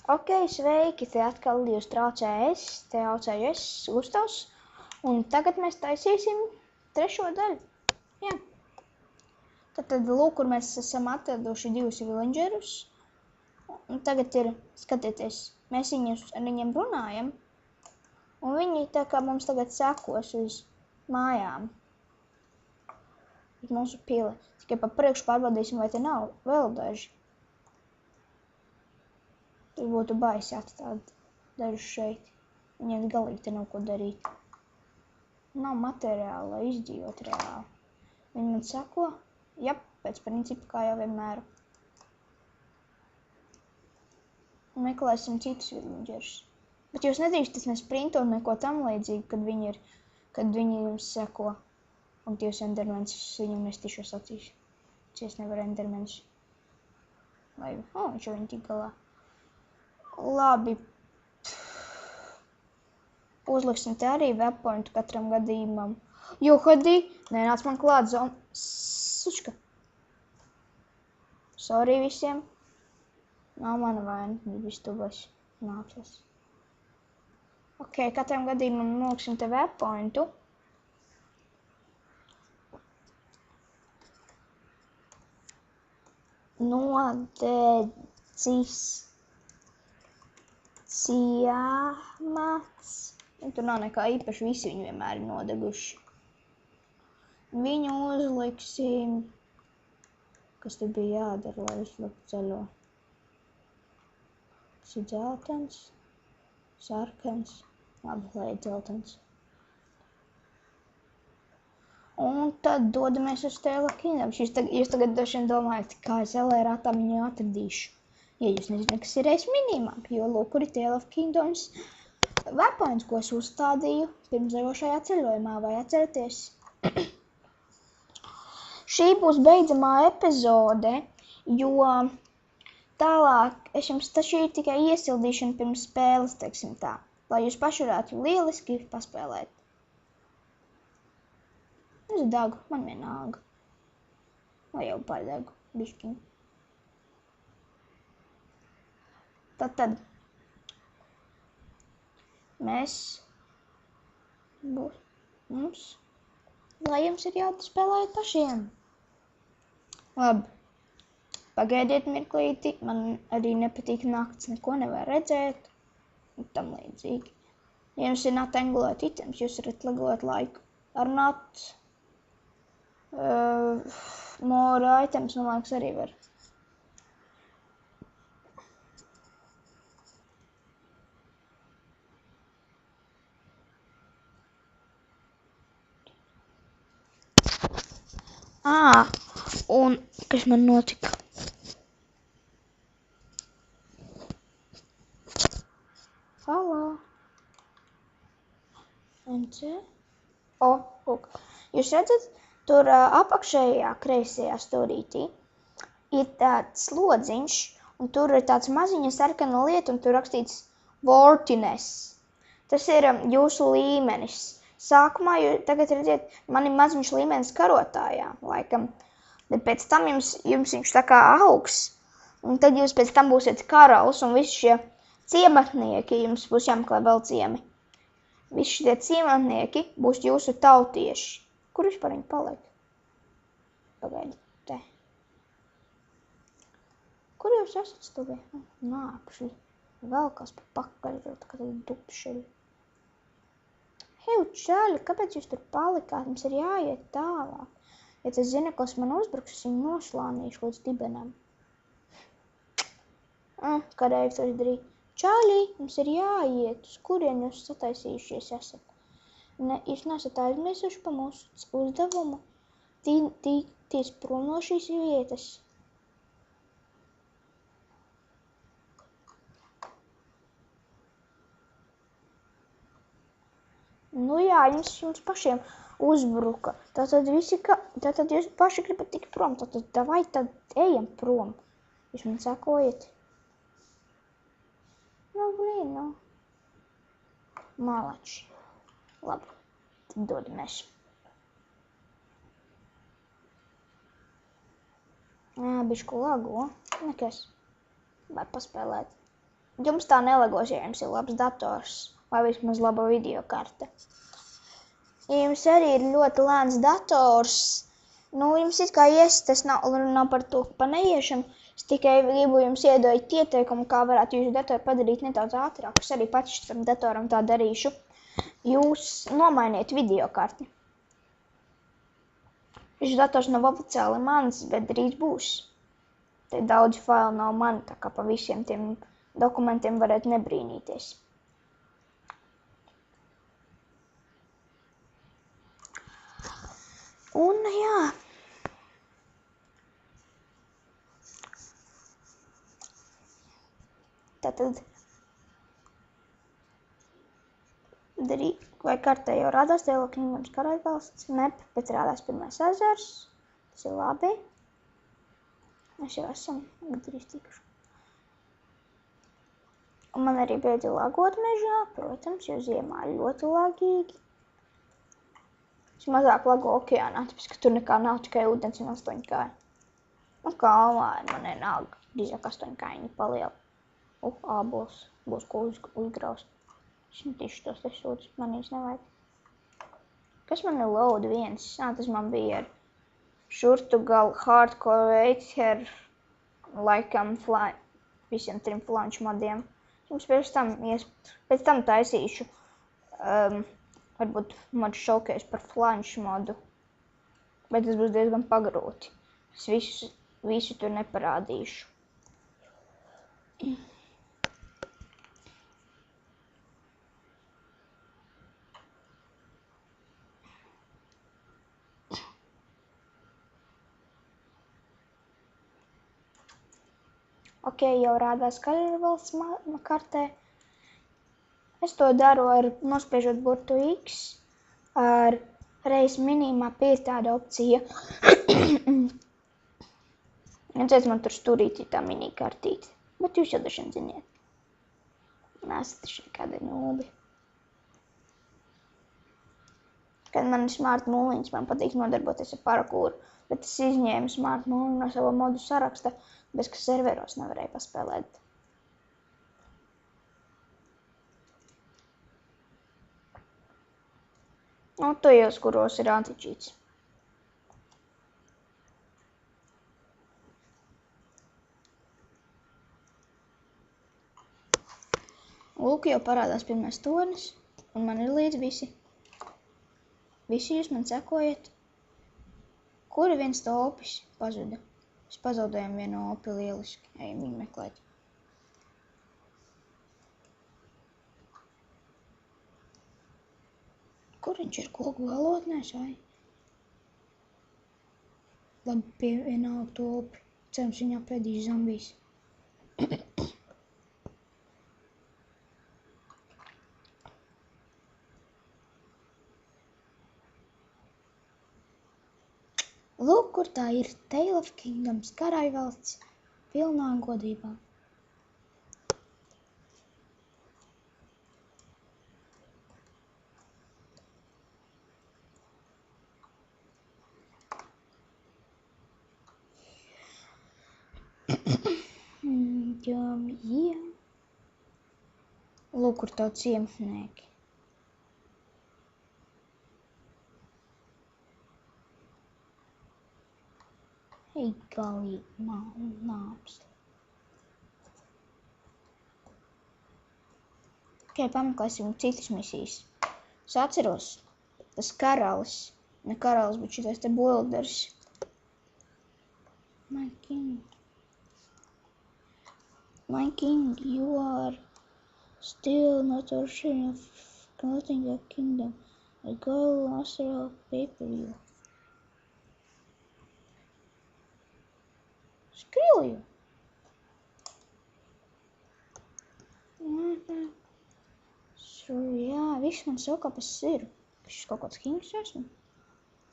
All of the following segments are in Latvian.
Ok, sveiki, te atkal jūs traucēju es, Gustavs, un tagad mēs taisīsim trešo daļu. Jā. Tad lūk, kur mēs esam atraduši divus villagerus, un tagad ir, skatieties, mēs ar viņiem runājam, un viņi tā kā mums tagad sekos uz mājām, uz mūsu pili. Tikai pa priekšu pārbaudīsim, vai te nav vēl daži. Tas būtu baisi atstāt dažus šeit. Viņiem galīgi te nav ko darīt. Nav materiāla, lai izdzīvot reāli. Viņi man sako, jā, pēc principa kā jau vienmēr. Meklēsim citus villagerus. Bet jūs nedrīkstat ne sprintot neko tam līdzīgi, kad viņi jums seko. Un tīvs endermens, es viņam nestīšos acīs. Es nevaru endermens. Vai, viņš jau viņi tik galā. Labi. Uzliksim te arī webpointu katram gadījumam. Jo, Hadī, nenāc man klāt sučka. Sorry visiem. Nav mana vaina, viss tuvas nācas. Ok, katram gadījumam noliksim te webpointu. Nodedzis ciemats. Tur nav nekā īpaši, visi viņi vienmēr ir nodeguši. Viņu uzliksim. Kas te bija jādara, lai uzliktu zaļo? Tas ir dzeltens, sarkans, labi, lai ir dzeltens. Un tad dodamies uz Tale of Kingdoms. Jūs tagad droši vien domājat, kā es LRAtā viņu atradīšu. Ja jūs nezināt, kas ir Ace Minimap, jo lūk, kur ir Tale of Kingdoms webpoints, ko es uzstādīju pirms ejošajā ceļojumā, vai atceraties? Šī būs beidzamā epizode, jo tālāk, šī ir tikai iesildīšana pirms spēles, teiksim tā, lai jūs paši varētu lieliski paspēlēt. Es dagu, man vienalga. Vai jau pārdagu, bišķiņ. Tad mēs lai jums ir jāspēlēt pašiem. Labi, pagaidiet mirklīti, man arī nepatīk nakts, neko nevar redzēt, un tam līdzīgi. Ja jums ir not angulēt items, jūs varat legulēt laiku ar not more items, man liekas, arī var. Un kas man notika? Halo. NC. Lūk. Jūs redzat, tur apakšējā kreisajā stūrītī ir tāds slodziņš, un tur ir tāds maziņa sarkana lieta, un tur rakstīts Worthiness. Tas ir jūsu līmenis. Sākumā, tagad redziet, man ir maziņš līmenis karotājā, laikam. Bet pēc tam jums viņš tā kā augs, un tad jūs pēc tam būsiet karalis, un visi šie ciematnieki, jums būs jāmeklē vēl ciemi. Visi šie ciematnieki būs jūsu tautieši. Kur vispār viņi paliek? Pagaidi, te. Kur jūs esat stuvē? Nākšu. Vēl kas pa pakaļ, kad ir dupšeļi. Hei, čaļi, kāpēc jūs tur palikāt? Mums ir jāiet tālāk. Ja tas zina, kas man uzbruks, es viņu noslānīšu līdz dibenam. Kādēļ to darīt? Čaļi, mums ir jāiet. Uz kurien jūs sataisījušies esat? Jūs nesat aizmirsuši pa mūsu uzdevumu. Tīties prom no šīs vietas. Nu jā, jums pašiem uzbruka. Tātad jūs paši gribat tikt prom. Tad ejam prom. Jūs man sakojiet. Nu. Malači. Labi, tad dodamies. Bišku lago. Nekas. Vai paspēlēt. Jums tā nelagos, ja jums ir labs dators vai vismaz laba videokarte. Ja jums arī ir ļoti lēns dators, jums it kā tas nav par to, ka pa neiešanu. Es tikai gribu jums iedot ieteikumu, kā varētu jūsu datoru padarīt nedaudz ātrāk. Es arī pats tam datoram tā darīšu. Jūs nomainiet videokarti. Šis dators nav oficiāli mans, bet drīz būs. Te daudz failu nav man, tā kā pa visiem tiem dokumentiem varētu nebrīnīties. Un jā. Tātad, vai kartē jau rādās Tale of Kingdoms Karaļvalsts? Nep, bet rādās Pirmais ezers. Tas ir labi. Mēs jau esam drīz tikuši. Un man arī beidza lagot mežā, protams, jo ziemā ļoti lagīgi. Es mazāk lago okeānā, tāpēc, ka tur nekā nav, tikai ūdens un 8 kāji. Un kalnā man nenāk, drīzāk 8 kājiņi paliela. Ābols, būs ko uzgraust. Es netīšu tos te sūdus, man īsti nevajag. Kas man ir load 1? Tas man bija ar Šurtugal, Hardcore, Waither, laikam visiem 3 flanšu modiem. Jums pēc tam taisīšu varbūt modu showcase par flanšu modu, bet tas būs diezgan pagrūti. Es visu tur neparādīšu. Ok, jau rādās Karaļvalsts kartē. Es to daru nospiežot burtu X. Ar reiz minimapī ir tāda opcija. Redzēt, man tur stūrīti tā minikartīte. Bet jūs jau dažiem ziniet. Nesat taču nekādi nūbi. Kad man ir smart mūliņas, man patīk nodarboties ar parakūru. Bet es izņēmu smart mūliņu no sava modu saraksta, bez ka serveros nevarēju paspēlēt. Tojos, kuros ir anti-cheats. Lūk, jau parādās pirmais tornis, un man ir līdz visi. Visi jūs man sekojat. Kura viens topis pazuda? Mēs pazaudējam vienu opi lieliski. Ejam viņu meklēt. Kur viņš ir koku galotnēs, vai? Labi, pie vienalga topi. Cerams, viņā pēdīs zombijs. Lūk, kur tā ir Tale of Kingdoms Karaļvalsts pilnā godībā. Lūk, kur tā ciemnieki. Ej, galīgi nāps. Ok, pameklēsim citas misijas. Es atceros, tas karalis, ne karalis, bet šitais te builders. My king, you are still not a rushing of connecting your kingdom. A girl master of paper you. Skrilju. Jā, viss man saka, kas ir. Šis kaut kāds kings esmu.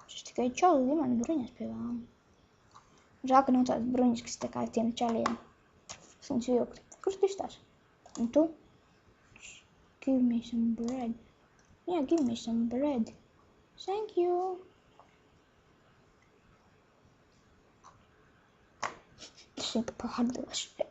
Šis tikai čali limani bruņas pie vēlna. Žēl, ka nav tādas bruņas, kas tā kā tiem čaliem. Es viņus vilktu. Kurš tu izstās? Un tu? Give me some bread. Yeah, give me some bread. Thank you. Tas ir pārdošu.